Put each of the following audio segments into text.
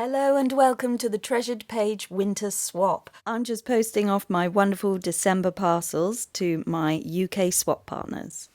Hello and welcome to the Treasured Page Winter Swap. I'm just posting off my wonderful December parcels to my UK swap partners.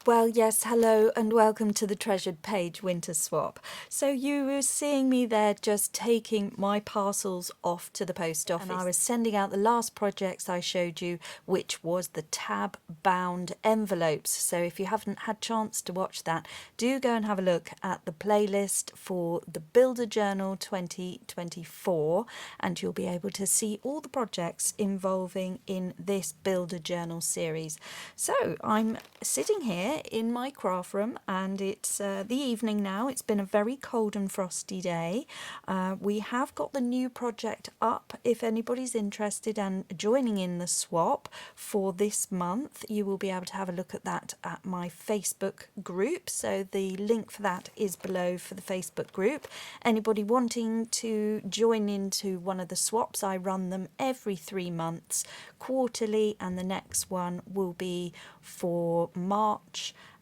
Well, yes, hello and welcome to the Treasured Page Winter Swap. So you were seeing me there just taking my parcels off to the post office. And I was sending out the last projects I showed you, which was the tab-bound envelopes. So if you haven't had chance to watch that, do go and have a look at the playlist for the Builder Journal 2024 and you'll be able to see all the projects involving in this Builder Journal series. So I'm sitting here in my craft room and it's the evening now. It's been a very cold and frosty day. We have got the new project up. If anybody's interested and joining in the swap for this month, you will be able to have a look at that at my Facebook group. So the link for that is below for the Facebook group. Anybody wanting to join into one of the swaps, I run them every 3 months quarterly, and the next one will be for March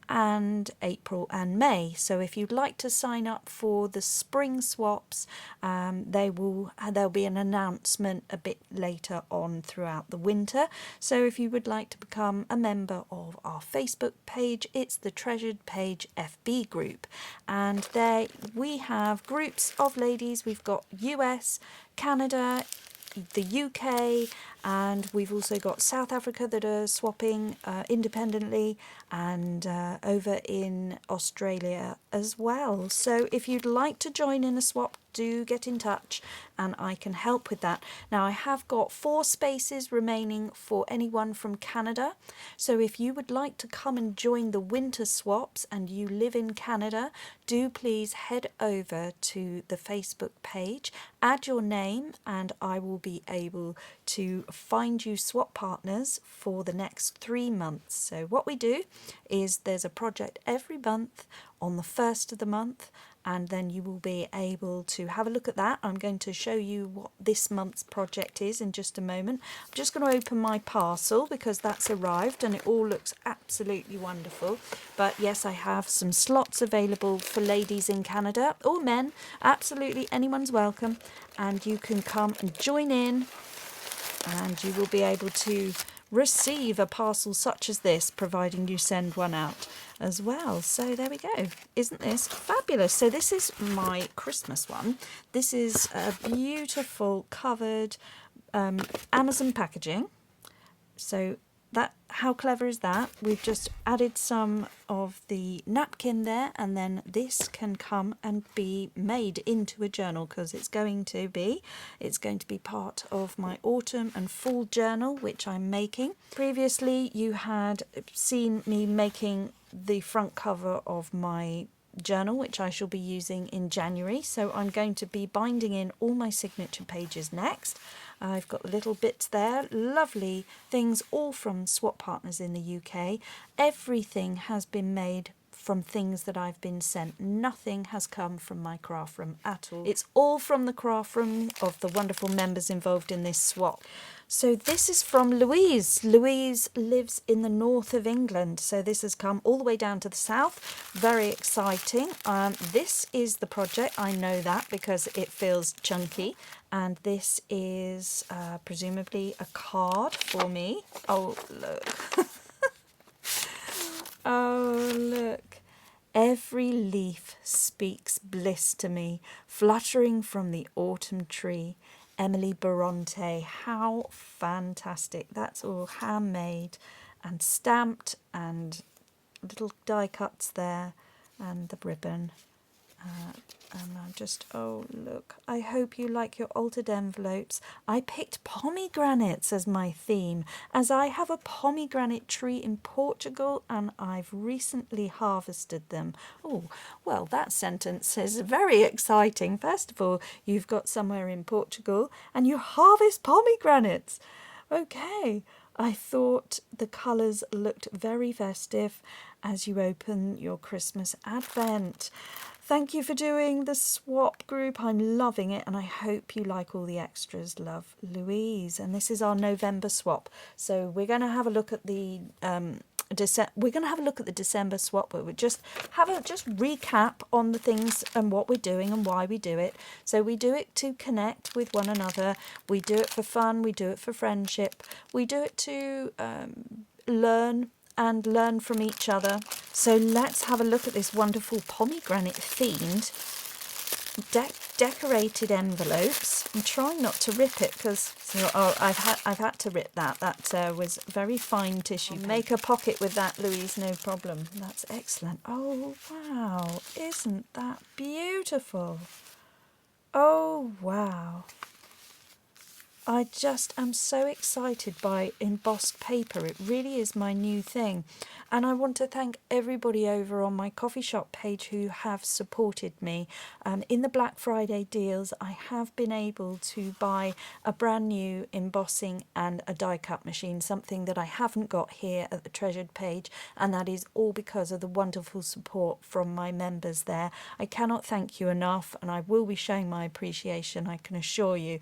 and April and May. So if you'd like to sign up for the spring swaps, there'll be an announcement a bit later on throughout the winter. So if you would like to become a member of our Facebook page, it's the Treasured Page FB group, and there we have groups of ladies. We've got US, Canada, the UK, and we've also got South Africa that are swapping independently, and over in Australia as well. So if you'd like to join in a swap, do get in touch and I can help with that. Now I have got 4 spaces remaining for anyone from Canada, so if you would like to come and join the winter swaps and you live in Canada, do please head over to the Facebook page, add your name, and I will be able to find you swap partners for the next 3 months. So what we do is there's a project every month on the first of the month, and then you will be able to have a look at that. I'm going to show you what this month's project is in just a moment. I'm just going to open my parcel because that's arrived and it all looks absolutely wonderful. But yes, I have some slots available for ladies in Canada, or men, absolutely anyone's welcome, and you can come and join in and you will be able to receive a parcel such as this, providing you send one out as well. So there we go. Isn't this fabulous? So this is my Christmas one. This is a beautiful covered Amazon packaging. So that, how clever is that? We've just added some of the napkin there, and then this can come and be made into a journal because it's going to be part of my autumn and fall journal, which I'm making. Previously you had seen me making the front cover of my journal, which I shall be using in January. So I'm going to be binding in all my signature pages next. I've got little bits there, lovely things, all from swap partners in the UK. Everything has been made from things that I've been sent. Nothing has come from my craft room at all. It's all from the craft room of the wonderful members involved in this swap. So this is from Louise. Louise lives in the north of England, so this has come all the way down to the south. Very exciting. This is the project. I know that because it feels chunky. And this is presumably a card for me. Oh, look. Oh, look. Every leaf speaks bliss to me, fluttering from the autumn tree. Emily Bronte. How fantastic. That's all handmade and stamped, and little die cuts there, and the ribbon. And I'm just, oh look, I hope you like your altered envelopes. I picked pomegranates as my theme, as I have a pomegranate tree in Portugal and I've recently harvested them. Oh, well, that sentence is very exciting. First of all, you've got somewhere in Portugal and you harvest pomegranates. Okay, I thought the colours looked very festive as you open your Christmas advent. Thank you for doing the swap group. I'm loving it and I hope you like all the extras. Love, Louise. And this is our November swap. So we're going to have a look at the we're going to have a look at the December swap, where we just recap on the things and what we're doing and why we do it. So we do it to connect with one another, we do it for fun, we do it for friendship, we do it to learn from each other. So let's have a look at this wonderful pomegranate themed decorated envelopes. I'm trying not to rip it because I've had to rip that. That was very fine tissue. Make a pocket with that, Louise, no problem. That's excellent. Oh wow, isn't that beautiful? Oh wow. I just am so excited by embossed paper. It really is my new thing. And I want to thank everybody over on my coffee shop page who have supported me. In the Black Friday deals, I have been able to buy a brand new embossing and a die cut machine, something that I haven't got here at the Treasured page. And that is all because of the wonderful support from my members there. I cannot thank you enough, and I will be showing my appreciation, I can assure you.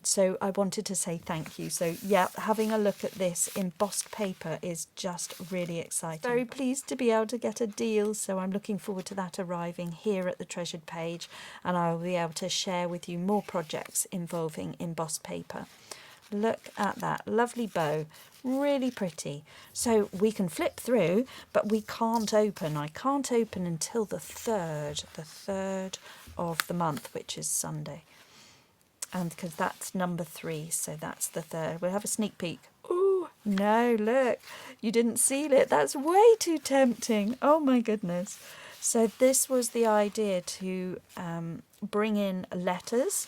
So I wanted to say thank you. So yeah, having a look at this embossed paper is just really exciting. Very pleased to be able to get a deal, so I'm looking forward to that arriving here at the Treasured page, and I will be able to share with you more projects involving embossed paper. Look at that lovely bow, really pretty. So we can flip through, but we can't open. I can't open until the 3rd of the month, which is Sunday. And because that's number 3, so that's the 3rd. We'll have a sneak peek. Oh, no, look, you didn't seal it. That's way too tempting. Oh, my goodness. So this was the idea, to bring in letters,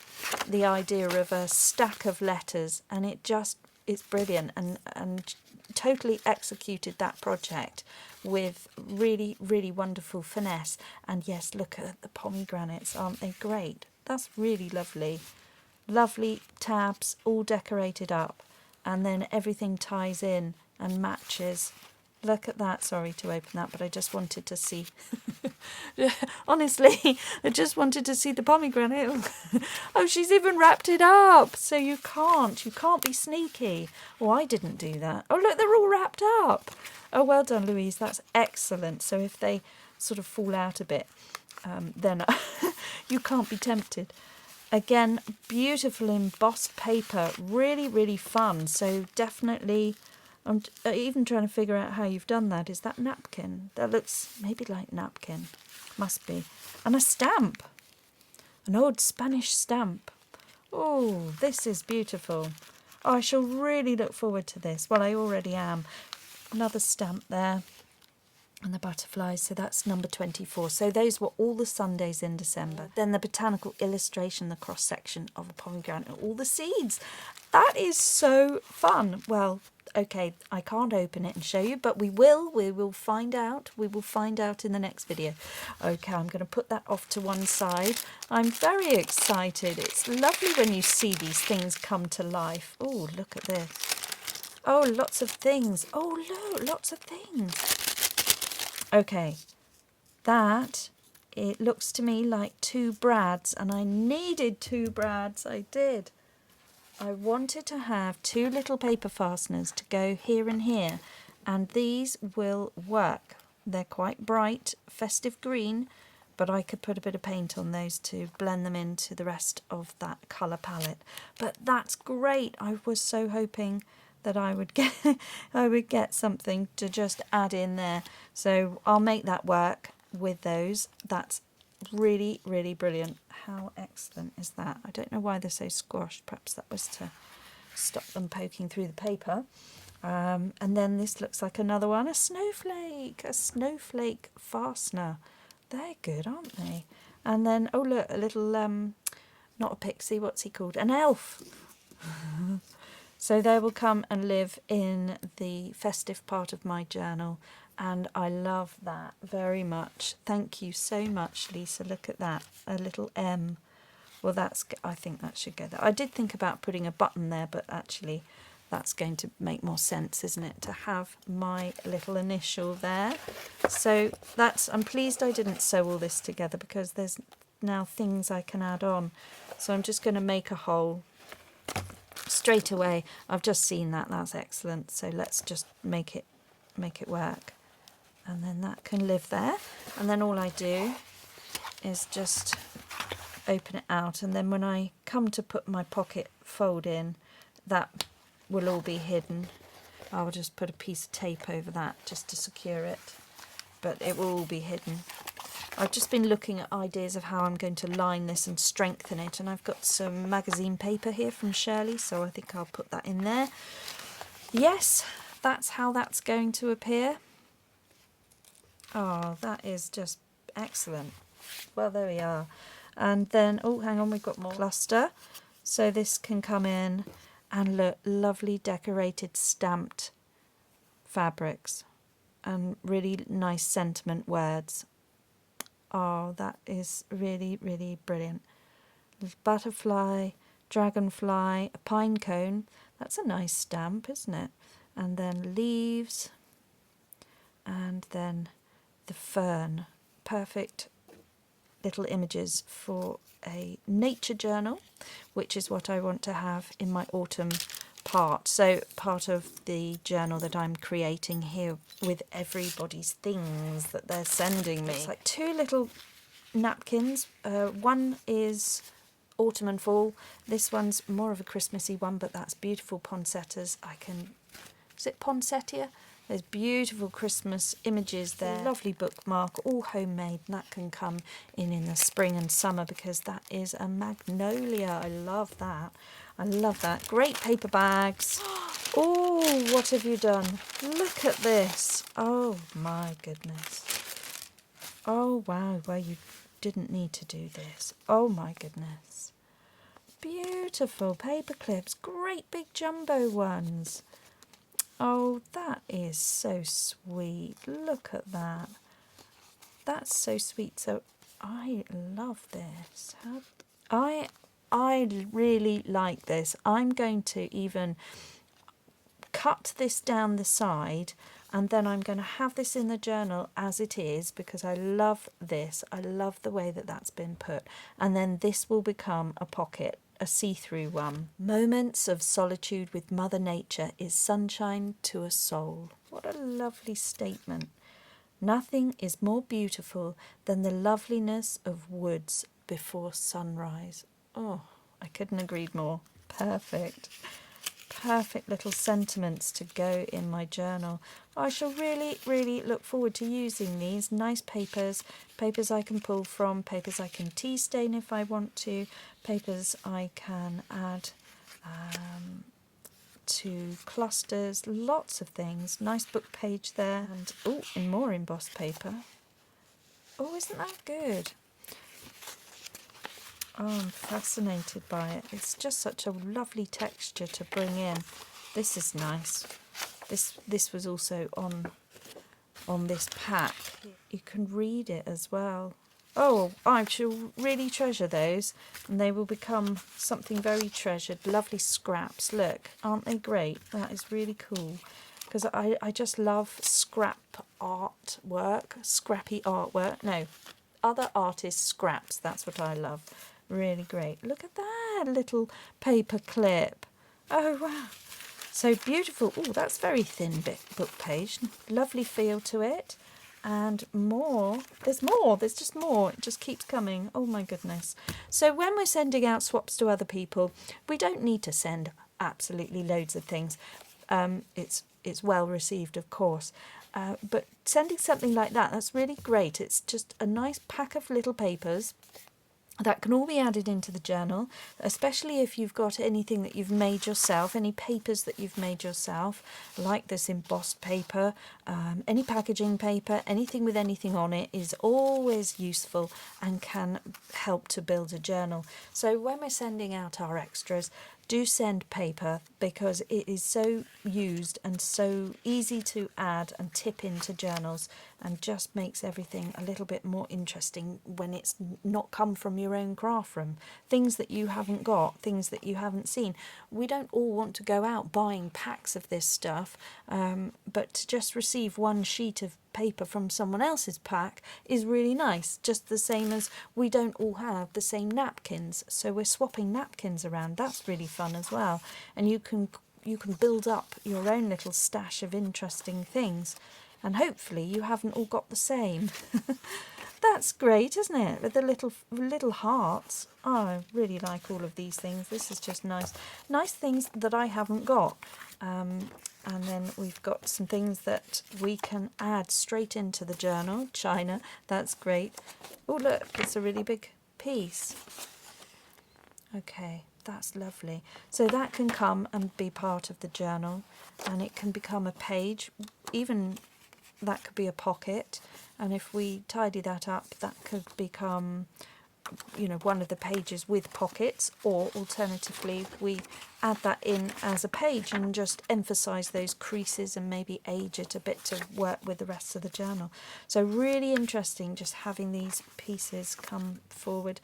the idea of a stack of letters, and it's brilliant, and totally executed that project with really, really wonderful finesse. And yes, look at the pomegranates, aren't they great? That's really lovely. Lovely tabs, all decorated up, and then everything ties in and matches. Look at that. Sorry to open that, but I just wanted to see. Honestly, I just wanted to see the pomegranate. Oh, she's even wrapped it up. So you can't be sneaky. Oh, I didn't do that. Oh, look, they're all wrapped up. Oh, well done, Louise. That's excellent. So if they sort of fall out a bit, then you can't be tempted. Again, beautiful embossed paper, really, really fun. So definitely, I'm even trying to figure out how you've done that. Is that napkin? That looks maybe like napkin. Must be. And a stamp. An old Spanish stamp. Oh, this is beautiful. Oh, I shall really look forward to this. Well, I already am. Another stamp there. And the butterflies, so that's number 24. So those were all the Sundays in December. Then the botanical illustration, the cross-section of a pomegranate, all the seeds. That is so fun. Well, okay, I can't open it and show you, but we will find out. We will find out in the next video. Okay, I'm going to put that off to one side. I'm very excited. It's lovely when you see these things come to life. Oh, look at this. Oh, lots of things. Oh, look, lots of things. Okay, it looks to me like 2 brads, and I needed 2 brads, I did. I wanted to have 2 little paper fasteners to go here and here, and these will work. They're quite bright, festive green, but I could put a bit of paint on those to blend them into the rest of that colour palette. But that's great. I was so hoping that I would get something to just add in there. So I'll make that work with those. That's really, really brilliant. How excellent is that? I don't know why they're so squashed. Perhaps that was to stop them poking through the paper. And then this looks like another one, a snowflake fastener. They're good, aren't they? And then, oh look, a little, not a pixie, what's he called? An elf. So they will come and live in the festive part of my journal, and I love that very much. Thank you so much, Lisa. Look at that, a little M. Well, I think that should go there. I did think about putting a button there, but actually that's going to make more sense, isn't it, to have my little initial there. So I'm pleased I didn't sew all this together, because there's now things I can add on. So I'm just going to make a hole straight away. I've just seen that. That's excellent. So let's just make it make it work. And then that can live there. And then all I do is just open it out, and then when I come to put my pocket fold in, that will all be hidden. I'll just put a piece of tape over that just to secure it, but it will all be hidden. I've just been looking at ideas of how I'm going to line this and strengthen it, and I've got some magazine paper here from Shirley, so I think I'll put that in there. Yes, that's how that's going to appear. Oh, that is just excellent. Well, there we are. And then, oh, hang on, we've got more cluster. So this can come in and look, lovely decorated stamped fabrics and really nice sentiment words. Oh, that is really, really brilliant. There's butterfly, dragonfly, a pine cone. That's a nice stamp, isn't it? And then leaves, and then the fern. Perfect little images for a nature journal, which is what I want to have in my autumn part. So part of the journal that I'm creating here with everybody's things that they're sending me. It's like 2 little napkins. One is autumn and fall. This one's more of a Christmassy one, but that's beautiful poinsettias. Is it poinsettia? There's beautiful Christmas images there. Lovely bookmark, all homemade, and that can come in the spring and summer because that is a magnolia. I love that. I love that. Great paper bags. Oh, what have you done? Look at this. Oh my goodness. Oh wow, well you didn't need to do this. Oh my goodness. Beautiful paper clips, great big jumbo ones. Oh, that is so sweet. Look at that. That's so sweet. So I love this. I really like this. I'm going to even cut this down the side, and then I'm going to have this in the journal as it is because I love this. I love the way that that's been put. And then this will become a pocket, a see-through one. Moments of solitude with Mother Nature is sunshine to a soul. What a lovely statement. Nothing is more beautiful than the loveliness of woods before sunrise. Oh, I couldn't agree more. Perfect. Perfect little sentiments to go in my journal. I shall really, really look forward to using these nice papers I can pull from, papers I can tea stain if I want to, papers I can add to clusters, lots of things. Nice book page there, and oh, and more embossed paper. Oh, isn't that good? Oh, I'm fascinated by it. It's just such a lovely texture to bring in. This is nice. This was also on this pack. You can read it as well. Oh, I shall really treasure those, and they will become something very treasured. Lovely scraps. Look, aren't they great? That is really cool, because I just love scrappy artwork. No, other artists' scraps. That's what I love. Really great. Look at that little paper clip. Oh, wow. So beautiful. Oh, that's very thin book page. Lovely feel to it. And more. There's more. There's just more. It just keeps coming. Oh, my goodness. So when we're sending out swaps to other people, we don't need to send absolutely loads of things. It's well received, of course. But sending something like that, that's really great. It's just a nice pack of little papers that can all be added into the journal, especially if you've got anything that you've made yourself, any papers that you've made yourself, like this embossed paper, any packaging paper, anything with anything on it is always useful and can help to build a journal. So when we're sending out our extras, do send paper because it is so used and so easy to add and tip into journals and just makes everything a little bit more interesting when it's not come from your own craft room. Things that you haven't got, things that you haven't seen. We don't all want to go out buying packs of this stuff, but to just receive one sheet of paper from someone else's pack is really nice, just the same as we don't all have the same napkins, so we're swapping napkins around. That's really fun as well, and you can you can build up your own little stash of interesting things, and hopefully you haven't all got the same. That's great, isn't it? With the little hearts. Oh, I really like all of these things. This is just nice things that I haven't got. And then we've got some things that we can add straight into the journal. China, that's great. Oh look, it's a really big piece. Okay, that's lovely. So that can come and be part of the journal, and it can become a page. Even that could be a pocket, and if we tidy that up, that could become, you know, one of the pages with pockets, or alternatively we add that in as a page and just emphasize those creases and maybe age it a bit to work with the rest of the journal. So really interesting just having these pieces come forward.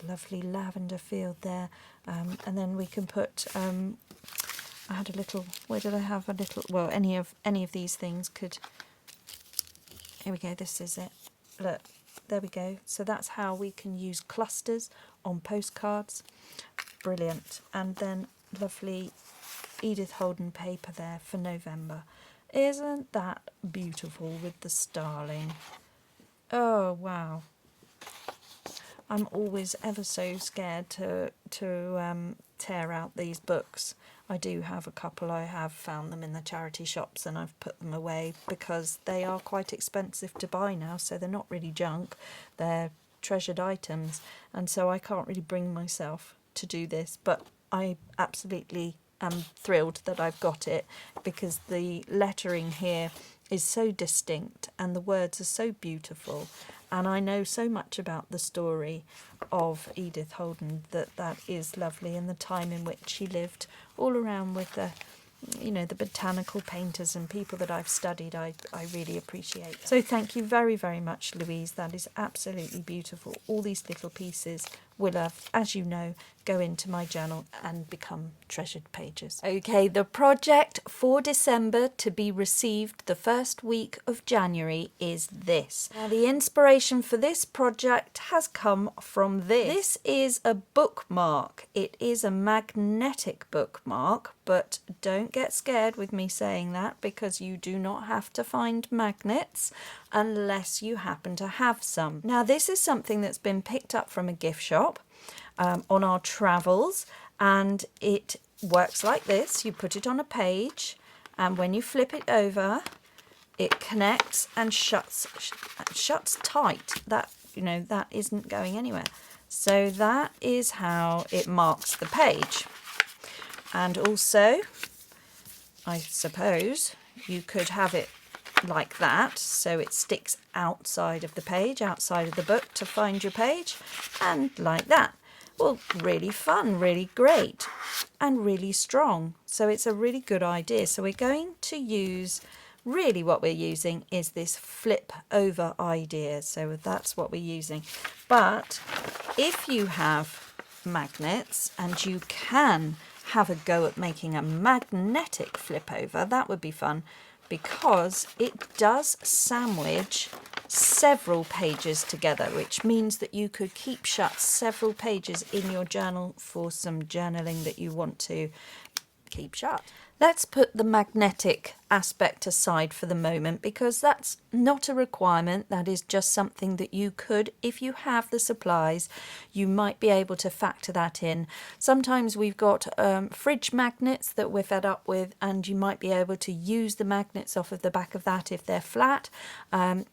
Lovely lavender field there, and then we can put I had a little, where did I have a little, well, any of these things could, here we go, this is it, look, there we go. So that's how we can use clusters on postcards. Brilliant. And then lovely Edith Holden paper there for November. Isn't that beautiful with the starling? Oh wow. I'm always ever so scared to tear out these books. I do have a couple. I have found them in the charity shops and I've put them away because they are quite expensive to buy now, so they're not really junk. They're treasured items, and so I can't really bring myself to do this, but I absolutely am thrilled that I've got it because the lettering here is so distinct and the words are so beautiful, and I know so much about the story of Edith Holden that is lovely, and the time in which she lived all around with the, you know, the botanical painters and people that I've studied. I really appreciate that. So thank you very, very much, Louise. That is absolutely beautiful. All these little pieces will, as you know, go into my journal and become treasured pages. Okay, the project for December to be received the first week of January is this. Now, the inspiration for this project has come from this. This is a bookmark. It is a magnetic bookmark, but don't get scared with me saying that because you do not have to find magnets unless you happen to have some. Now, this is something that's been picked up from a gift shop on our travels, and it works like this. You put it on a page, and when you flip it over, it connects and shuts tight. That, you know, that isn't going anywhere. So that is how it marks the page. And also, I suppose you could have it like that, so it sticks outside of the page, outside of the book to find your page, and like that. Well, really fun, really great, and really strong. So it's a really good idea. So we're going to use, really what we're using is this flip over idea. So that's what we're using. But if you have magnets and you can have a go at making a magnetic flip over, that would be fun, because it does sandwich several pages together, which means that you could keep shut several pages in your journal for some journaling that you want to keep shut. Let's put the magnetic aspect aside for the moment because that's not a requirement. That is just something that you could, if you have the supplies, you might be able to factor that in. Sometimes we've got fridge magnets that we're fed up with, and you might be able to use the magnets off of the back of that if they're flat.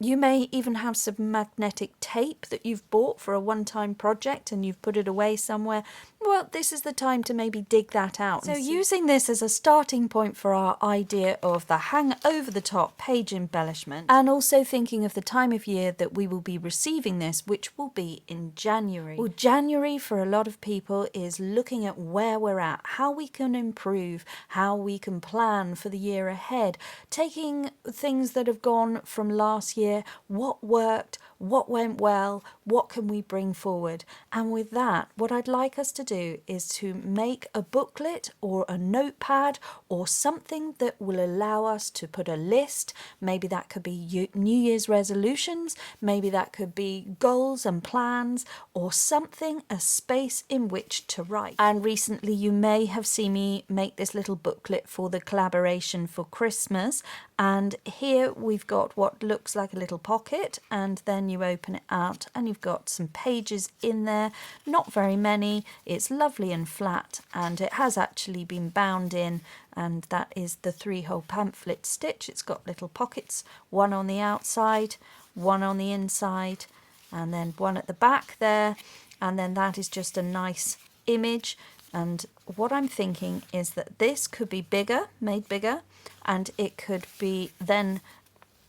You may even have some magnetic tape that you've bought for a one-time project and you've put it away somewhere. Well, this is the time to maybe dig that out. So using this as a starting point for our idea of the hang over the top page embellishment, and also thinking of the time of year that we will be receiving this, which will be in January. Well, January for a lot of people is looking at where we're at, how we can improve, how we can plan for the year ahead, taking things that have gone from last year, what worked, what went well, what can we bring forward. And with that, what I'd like us to do is to make a booklet or a notepad or something that will allow us to put a list. Maybe that could be New Year's resolutions, maybe that could be goals and plans, or something, a space in which to write. And recently you may have seen me make this little booklet for the collaboration for Christmas, and here we've got what looks like a little pocket, and then you open it out and you've got some pages in there, not very many. It's lovely and flat, and it has actually been bound in, and that is the 3-hole pamphlet stitch. It's got little pockets, one on the outside, one on the inside, and then one at the back there, and then that is just a nice image. And what I'm thinking is that this could be bigger, made bigger, and it could be then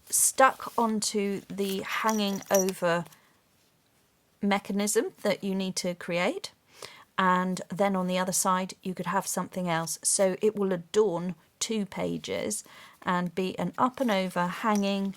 stuck onto the hanging over mechanism that you need to create, and then on the other side you could have something else, so it will adorn 2 pages and be an up and over hanging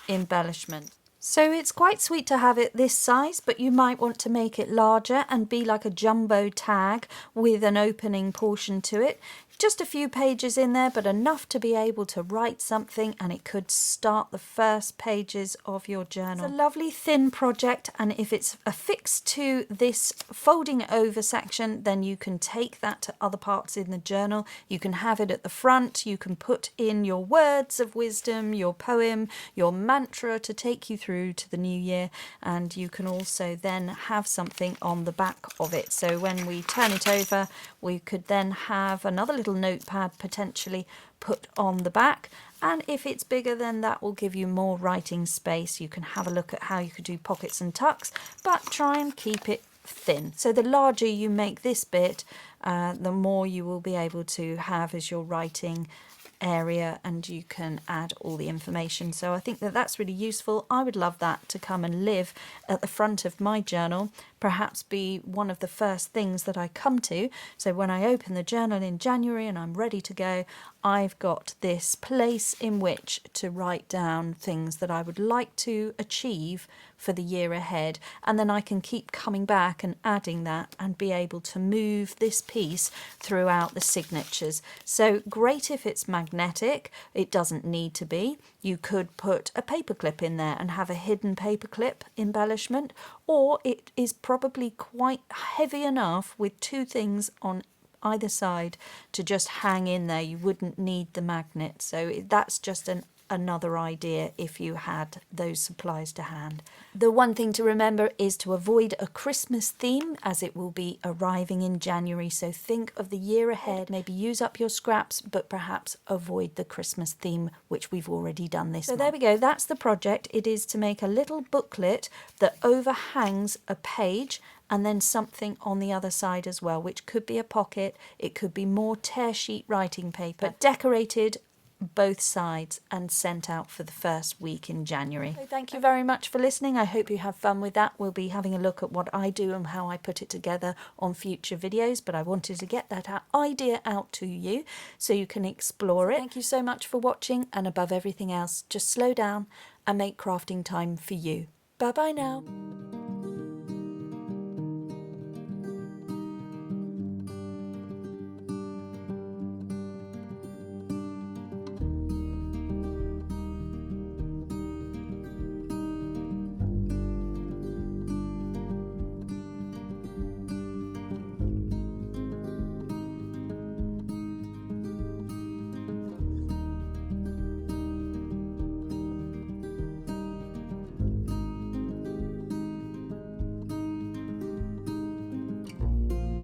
embellishment. So it's quite sweet to have it this size, but you might want to make it larger and be like a jumbo tag with an opening portion to it. Just a few pages in there, but enough to be able to write something, and it could start the first pages of your journal. It's a lovely thin project, and if it's affixed to this folding over section, then you can take that to other parts in the journal. You can have it at the front, you can put in your words of wisdom, your poem, your mantra to take you through to the new year, and you can also then have something on the back of it. So when we turn it over, we could then have another little notepad potentially put on the back, and if it's bigger, then that will give you more writing space. You can have a look at how you could do pockets and tucks, but try and keep it thin. So the larger you make this bit, the more you will be able to have as your writing area, and you can add all the information. So I think that that's really useful. I would love that to come and live at the front of my journal, perhaps be one of the first things that I come to. So when I open the journal in January and I'm ready to go, I've got this place in which to write down things that I would like to achieve for the year ahead, and then I can keep coming back and adding that and be able to move this piece throughout the signatures. So great if it's magnetic. It doesn't need to be. You could put a paperclip in there and have a hidden paperclip embellishment, or it is probably quite heavy enough with 2 things on either side to just hang in there. You wouldn't need the magnet. So that's just another idea if you had those supplies to hand. The one thing to remember is to avoid a Christmas theme, as it will be arriving in January. So think of the year ahead, maybe use up your scraps, but perhaps avoid the Christmas theme, which we've already done this month. So there we go, that's the project. It is to make a little booklet that overhangs a page, and then something on the other side as well, which could be a pocket, it could be more tear sheet writing paper, but decorated both sides and sent out for the first week in January. So thank you very much for listening. I hope you have fun with that. We'll be having a look at what I do and how I put it together on future videos, but I wanted to get that idea out to you so you can explore it. Thank you so much for watching, and above everything else, just slow down and make crafting time for you. Bye bye now.